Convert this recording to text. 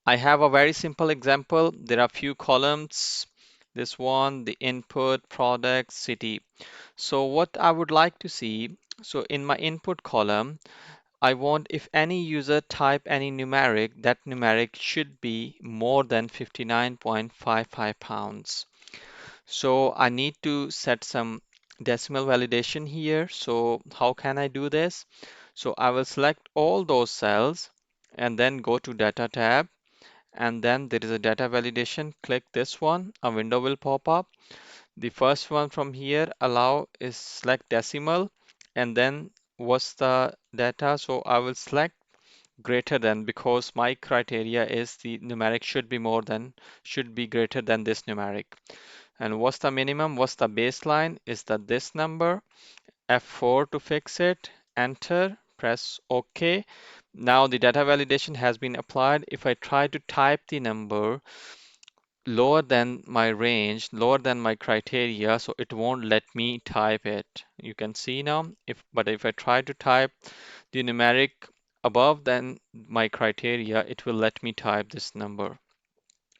I have a very simple example. There are few columns. This one, the input, product, city. So what I would like to see, so in my input column, I want if any user type any numeric, that numeric should be more than 59.55 pounds. So I need to set some decimal validation here. So how can I do this? So I will select all those cells and then go to Data tab, and then there is a data validation. Click this one, a window will pop up. The first one from here, allow, is select decimal, and then what's the data? So I will select greater than, because my criteria is the numeric should be greater than this numeric. And what's the minimum? What's the baseline? Is that this number? F4 to fix it. Enter. Press OK. Now the data validation has been applied. If I try to type the number lower than my range, lower than my criteria, so it won't let me type it. You can see now, if I try to type the numeric above than my criteria, it will let me type this number.